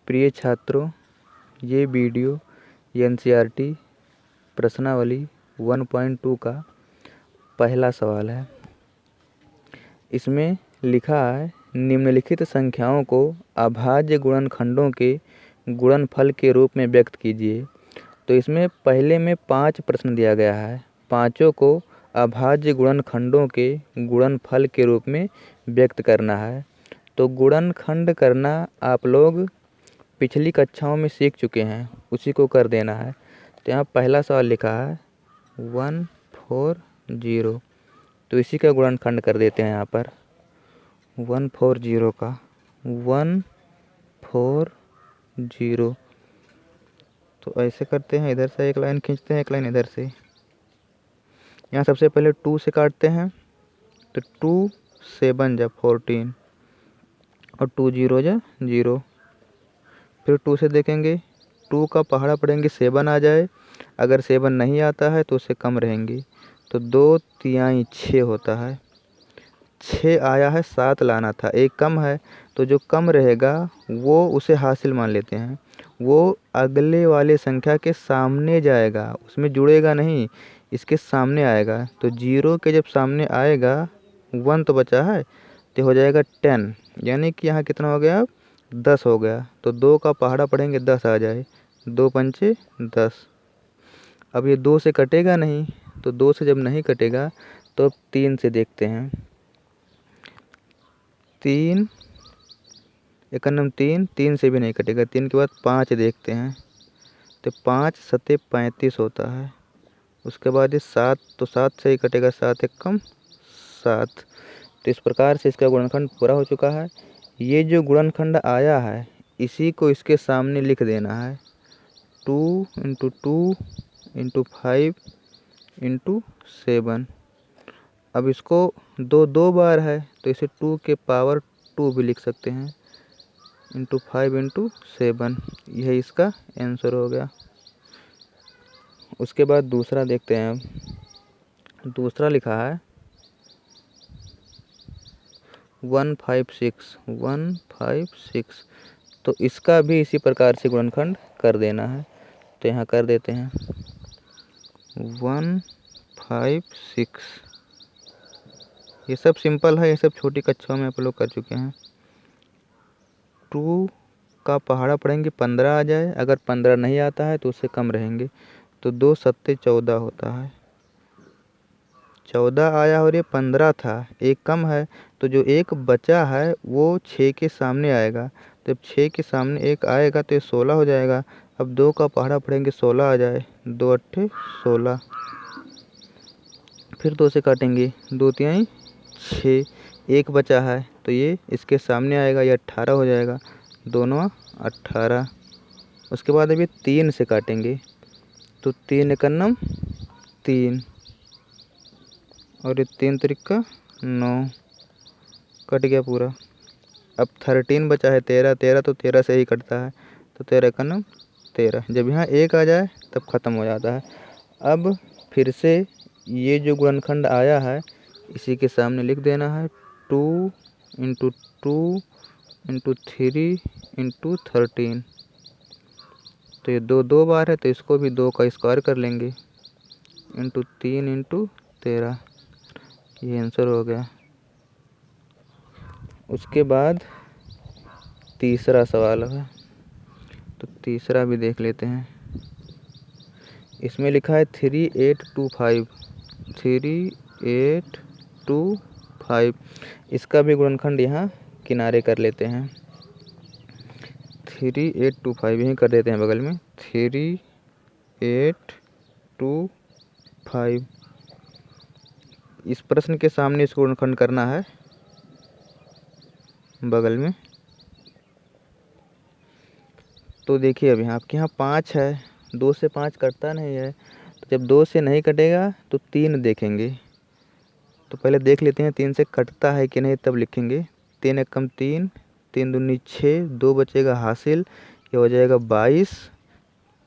प्रिय छात्रों, ये वीडियो एनसीईआरटी प्रश्नावली 1.2 का पहला सवाल है। इसमें लिखा है निम्नलिखित संख्याओं को अभाज्य गुणनखंडों के गुणनफल के रूप में व्यक्त कीजिए। तो इसमें पहले में 5 प्रश्न दिया गया है, पांचों को अभाज्य गुणनखंडों के गुणनफल के रूप में व्यक्त करना है। तो गुणनखंड करना आप लोग पिछली कक्षाओं में सीख चुके हैं, उसी को कर देना है। तो यहाँ पहला सवाल लिखा है 140, तो इसी का गुणनखंड कर देते हैं। यहाँ पर 140 का 140, तो ऐसे करते हैं, इधर से एक लाइन खींचते हैं, एक लाइन इधर से। यहाँ सबसे पहले 2 से काटते हैं, तो 2 7 जा 14 और 2 0 जा 0। फिर 2 से देखेंगे, 2 का पहाड़ा पढ़ेंगे 7 आ जाए, अगर 7 नहीं आता है तो उससे कम रहेंगी, तो 2 तिहाई 6 होता है। 6 आया है, 7 लाना था, एक कम है, तो जो कम रहेगा वो उसे हासिल मान लेते हैं। वो अगले वाले संख्या के सामने जाएगा, उसमें जुड़ेगा नहीं, इसके सामने आएगा। तो 0 के जब सामने आएगा, 1 तो बचा है, तो हो जाएगा 10, यानी कि यहाँ कितना हो गया, अब 10 हो गया। तो 2 का पहाड़ा पढ़ेंगे 10 आ जाए, 2 पंचे 10। अब ये 2 से कटेगा नहीं, तो 2 से जब नहीं कटेगा तो अब 3 से देखते हैं। 3 एकन्नम 3 से भी नहीं कटेगा। 3 के बाद 5 देखते हैं, तो 5 सते 35 होता है। उसके बाद ये 7, तो 7 से ही कटेगा, 7 एक कम 7। तो इस प्रकार से इसका गुणनखंड पूरा हो चुका है। ये जो गुणनखंड आया है, इसी को इसके सामने लिख देना है, 2 × 2 × 5 × 7। अब इसको 2 बार है, तो इसे 2 के पावर 2 भी लिख सकते हैं, × 5 × 7। यह इसका आंसर हो गया। उसके बाद दूसरा देखते हैं। अब दूसरा लिखा है 156, तो इसका भी इसी प्रकार से गुणनखंड कर देना है। तो यहाँ कर देते हैं 156। ये सब सिंपल है, ये सब छोटी कक्षाओं में आप लोग कर चुके हैं। 2 का पहाड़ा पढ़ेंगे 15 आ जाए, अगर 15 नहीं आता है तो उससे कम रहेंगे, तो 2 सत्ते 14 होता है। 14 आया और ये 15 था, एक कम है, तो जो एक बचा है वो 6 के सामने आएगा। जब 6 के सामने एक आएगा तो ये 16 हो जाएगा। अब 2 का पहाड़ा पढ़ेंगे 16 आ जाए, 2 अट्ठे 16। फिर 2 से काटेंगे, 2 तिहाई 6, एक बचा है, तो ये इसके सामने आएगा, ये 18 हो जाएगा, दोनों 18। उसके बाद अभी 3 से काटेंगे, तो 3 एकन्नम 3 और ये 3 त्रिका 9, कट गया पूरा। अब 13 बचा है, 13 तो 13 से ही कटता है, तो 13 एकन्नम 13। जब यहाँ 1 आ जाए तब ख़त्म हो जाता है। अब फिर से ये जो गुणनखंड आया है, इसी के सामने लिख देना है, 2 × 2 × 3 × 13। तो ये 2 बार है, तो इसको भी 2 का स्क्वायर कर लेंगे, × 3 × 13। ये आंसर हो गया। उसके बाद तीसरा सवाल है, तो तीसरा भी देख लेते हैं। इसमें लिखा है 3825, 3825। इसका भी गुणनखंड यहाँ किनारे कर लेते हैं, 3825 यहीं कर देते हैं बगल में, 3825। इस प्रश्न के सामने इसको गुणनखंड करना है बगल में। तो देखिए अब यहाँ आपके यहाँ 5 है, 2 से 5 कटता नहीं है, तो जब 2 से नहीं कटेगा तो 3 देखेंगे। तो पहले देख लेते हैं 3 से कटता है कि नहीं, तब लिखेंगे। 3 एकम 3, 3 दूनी 6, 2 बचेगा हासिल, ये हो जाएगा 22।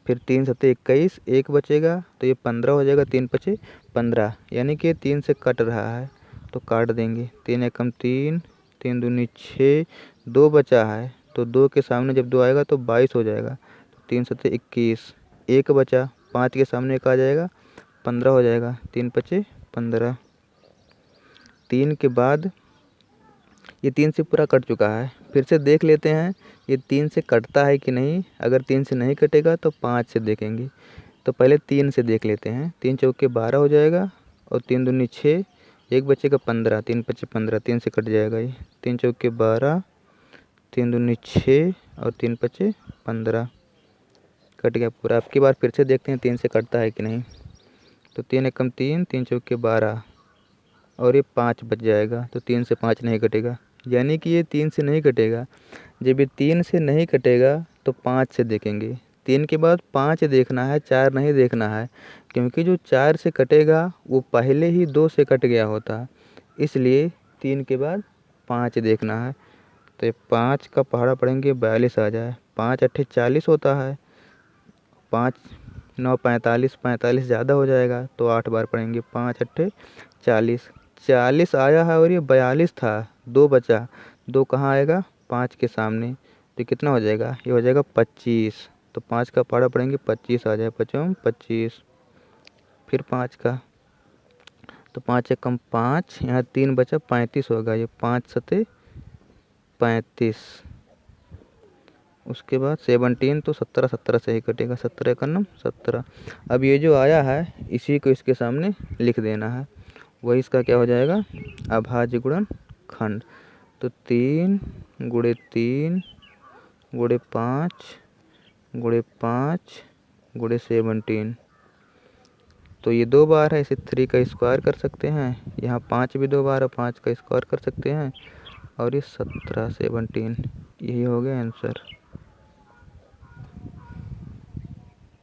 फिर 3 सत्ते 21, एक बचेगा, तो ये 15 हो जाएगा, 3 पचे 15, यानी कि 3 से कट रहा है, तो काट देंगे। 3 एकम 3, 3 दूनी 6, 2 बचा है, तो 2 के सामने जब 2 आएगा तो 22 हो जाएगा। तो 3 सत्ते 21, 1 बचा, 5 के सामने 1 आ जाएगा, 15 हो जाएगा। 3 पचे 15। 3 के बाद ये 3 से पूरा कट चुका है। फिर से देख लेते हैं ये 3 से कटता है कि नहीं। अगर 3 से नहीं कटेगा तो 5 से देखेंगे। तो पहले 3 से देख लेते हैं। 3 चौके 12 हो जाएगा और 3 दूनी 6, 1 बचेगा 15, 3 पचे 15, 3 से कट जाएगा ये। 3 चौके 12, 3 दूनी 6 और 3 पचे 15, कट गया पूरा। अब की बार फिर से देखते हैं 3 से कटता है कि नहीं। तो 3 एकम 3, 3 चौके 12 और ये 5 बच जाएगा। तो 3 से 5 नहीं कटेगा, यानी कि ये 3 से नहीं कटेगा। जब ये 3 से नहीं कटेगा तो 5 से देखेंगे। 3 के बाद 5 देखना है, 4 नहीं देखना है, क्योंकि जो 4 से कटेगा वो पहले ही 2 से कट गया होता, इसलिए 3 के बाद 5 देखना है। तो ये 5 का पहाड़ा पड़ेंगे 42 आ जाए। 5 अट्ठे 40 होता है, 5 9 45, 45 ज़्यादा हो जाएगा तो 8 बार पड़ेंगे। 5 अट्ठे 40, 40 आया है और ये 42 था, 2 बचा। 2 कहाँ आएगा? 5 के सामने, तो कितना हो जाएगा? ये हो जाएगा 25। तो 5 का पहाड़ा पड़ेंगे 25 आ जाए। 25 25, फिर 5 का, तो 5 एकम 5, यहाँ 3 बचा, 35 होगा। ये 5 सत्ते 35। उसके बाद 17, तो 17 17 से ही कटेगा। 17 एकम 17। अब ये जो आया है इसी को इसके सामने लिख देना है। वही इसका क्या हो जाएगा? अभाज्य गुणन खंड। तो 3 गुणे 3 गुणे 5 गुणे 5 गुणे 17। तो ये 2 बार है, इसे 3 का स्क्वायर कर सकते हैं। यहाँ 5 भी 2 बार है, 5 का स्क्वायर कर सकते हैं। और ये 17 17, यही हो गया आंसर।